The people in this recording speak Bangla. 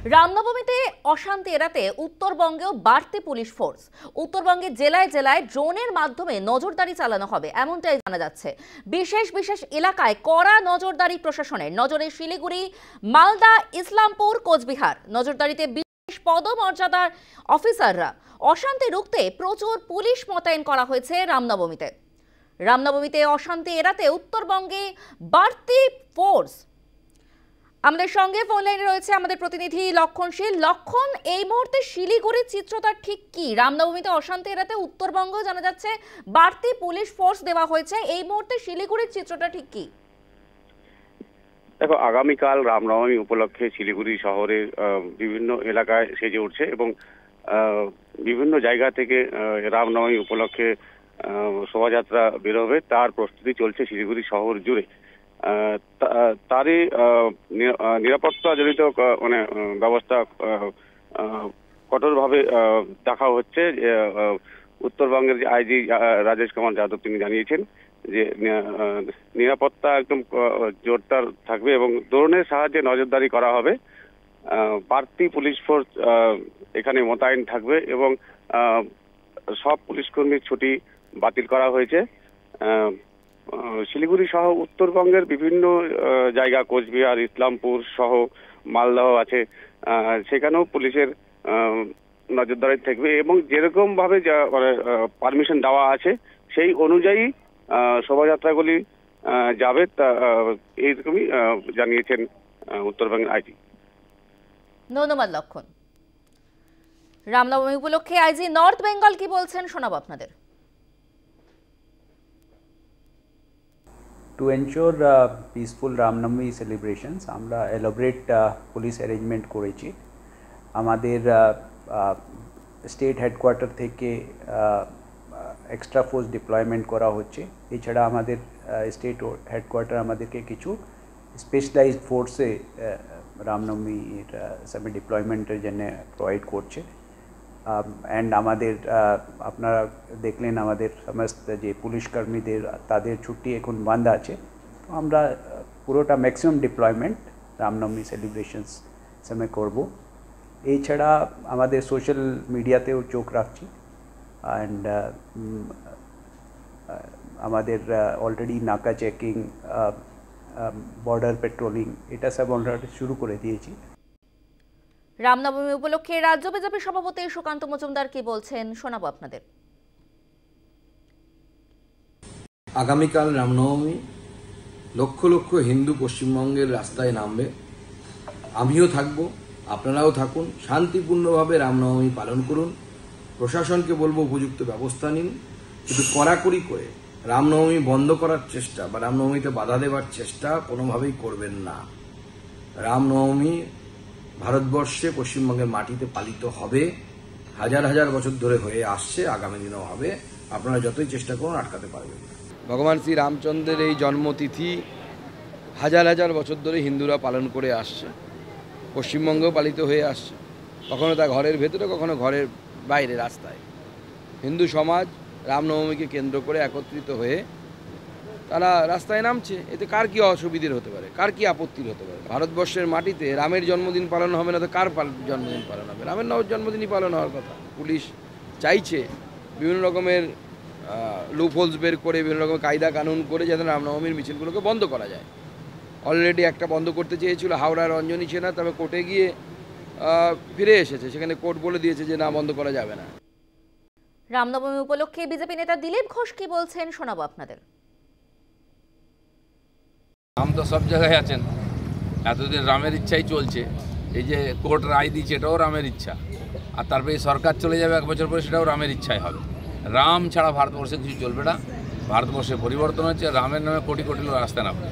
রামনবমীতে অশান্তি এড়াতে উত্তরবঙ্গেও বাড়তি পুলিশ ফোর্স। উত্তরবঙ্গে জেলায় জেলায় ড্রোনের মাধ্যমে নজরদারি চালানো হবে এমনটাই জানা যাচ্ছে। বিশেষ বিশেষ এলাকায় কড়া নজরদারি প্রশাসনের। নজরে শিলিগুড়ি, মালদা, ইসলামপুর, কোচবিহার। নজরদারিতে বিশেষ পদমর্যাদার অফিসাররা। অশান্তি রুখতে প্রচুর পুলিশ মোতায়েন করা হয়েছে রামনবমীতে অশান্তি এড়াতে উত্তরবঙ্গে বাড়তি ফোর্স। আমাদের সঙ্গে ফোন লাইনে রয়েছে আমাদের প্রতিনিধি লক্ষণশীল। লক্ষণ, এই মুহূর্তে শিলিগুড়ির চিত্রটা ঠিক কি? রামনবমীতে অশান্তি এড়াতে উত্তরবঙ্গ জানা যাচ্ছে বাড়তি পুলিশ ফোর্স দেওয়া হয়েছে, এই মুহূর্তে শিলিগুড়ির চিত্রটা ঠিক কি? দেখো, আগামীকাল রামনবমী উপলক্ষে শিলিগুড়ি শহরের বিভিন্ন এলাকায় সেজে উঠছে এবং বিভিন্ন জায়গা থেকে রামনবমী উপলক্ষে শোভাযাত্রা বেরোবে, তার প্রস্তুতি চলছে শিলিগুড়ি শহর জুড়ে। তারই নিরাপত্তা জড়িত ব্যবস্থা কঠোরভাবে দেখা হচ্ছে। উত্তরবঙ্গের যে আইজি রাজেশ কুমার যাদব তিনি জানিয়েছেন যে নিরাপত্তা একদম জোরদার থাকবে এবং ড্রোনের সাহায্যে নজরদারি করা হবে। বাড়তি পুলিশ ফোর্স এখানে মোতায়েন থাকবে এবং সব পুলিশ কর্মীর ছুটি বাতিল করা হয়েছে। শিলিগুড়ি সহ উত্তরবঙ্গের বিভিন্ন জায়গা, কোচবিহার, ইসলামপুর সহ মালদহ আছে, সেখানেও পুলিশের নজরদারি থাকবে এবং যেরকম ভাবে পারমিশন দেওয়া আছে সেই অনুযায়ী শোভাযাত্রাগুলি যাবে, তা এইরকমই জানিয়েছেন উত্তরবঙ্গের আইজি। ধন্যবাদ লক্ষণ। রামনবমী উপলক্ষে আইজি নর্থ বেঙ্গল কি বলছেন শোনাবো আপনাদের। To ensure peaceful Ramnavami celebrations, আমরা elaborate পুলিশ অ্যারেঞ্জমেন্ট করেছি। আমাদের স্টেট হেডকোয়ার্টার থেকে এক্সট্রা ফোর্স ডিপ্লয়মেন্ট করা হচ্ছে। এছাড়া আমাদের স্টেট হেডকোয়ার্টার আমাদেরকে কিছু স্পেশালাইজড ফোর্সে রামনবমীর সবই ডিপ্লয়মেন্টের জন্য প্রোভাইড করছে। অ্যান্ড আমাদের আপনারা দেখলেন আমাদের সমস্ত যে পুলিশ কর্মীদের তাদের ছুটি এখন বন্ধ আছে। আমরা পুরোটা ম্যাক্সিমাম ডিপ্লয়মেন্ট রামনবমী সেলিব্রেশনস সময় করব। এছাড়া আমাদের সোশ্যাল মিডিয়াতেও চোখ রাখছি অ্যান্ড আমাদের অলরেডি নাকা চেকিং, বর্ডার পেট্রোলিং এটা সব অলরেডি শুরু করে দিয়েছি। রামনবমী উপলক্ষে রাজ্য বিজেপি সভাপতি সুকান্ত মজুমদার কি বলছেন শোনাবো আপনাদের। আগামীকাল রামনবমী, লক্ষ লক্ষ হিন্দু পশ্চিমবঙ্গের রাস্তায় নামবে। আমিও থাকব, আপনারাও থাকুন। শান্তিপূর্ণভাবে রামনবমী পালন করুন। প্রশাসনকে বলবো উপযুক্ত ব্যবস্থা নিন, কিন্তু কড়াকড়ি করে রামনবমী বন্ধ করার চেষ্টা বা রামনবমীতে বাধা দেওয়ার চেষ্টা কোনোভাবেই করবেন না। রামনবমী ভারতবর্ষে পশ্চিমবঙ্গের মাটিতে পালিত হবে, হাজার হাজার বছর ধরে হয়ে আসছে, আগামী দিনেও হবে। আপনারা যতই চেষ্টা করুন আটকাতে পারবেন না। ভগবান শ্রী রামচন্দ্রের এই জন্মতিথি হাজার হাজার বছর ধরে হিন্দুরা পালন করে আসছে, পশ্চিমবঙ্গেও পালিত হয়ে আসছে। কখনো তা ঘরের ভেতরে, কখনো ঘরের বাইরে রাস্তায়। হিন্দু সমাজ রামনবমীকে কেন্দ্র করে একত্রিত হয়ে তারা রাস্তায় নামছে। এতে কার কি অসুবিধার হতে পারে, কার কি আপত্তির হতে পারে? ভারতবর্ষের মাটিতে রামের জন্মদিন পালন হবে না তো কার জন্মদিন পালন হবে? রামের জন্মদিনই পালন হওয়ার কথা। পুলিশ চাইছে বিভিন্ন রকমের লুপহোলস বের করে, বিভিন্ন রকমের কায়দা কানুন করে যাতে রামনবমীর মিছিলগুলোকে বন্ধ করা যায়। অলরেডি একটা বন্ধ করতে চেয়েছিল হাওড়ার রঞ্জনী সেনা, তবে কোর্টে গিয়ে ফিরে এসেছে। সেখানে কোর্ট বলে দিয়েছে যে না, বন্ধ করা যাবে না। রামনবমী উপলক্ষে বিজেপি নেতা দিলীপ ঘোষ কি বলছেন শোনাবো আপনাদের। রাম তো সব জায়গায় আছেন, এতদিন রামের ইচ্ছাই চলছে। এই যে কোর্ট রায় দিচ্ছে এটাও রামের ইচ্ছা, আর তারপরে সরকার চলে যাবে 1 বছর পরে, সেটাও রামের ইচ্ছাই হবে। রাম ছাড়া ভারতবর্ষে কিছু চলবে না। ভারতবর্ষে পরিবর্তন হচ্ছে, রামের নামে কোটি কোটি লোক রাস্তায় নামবে।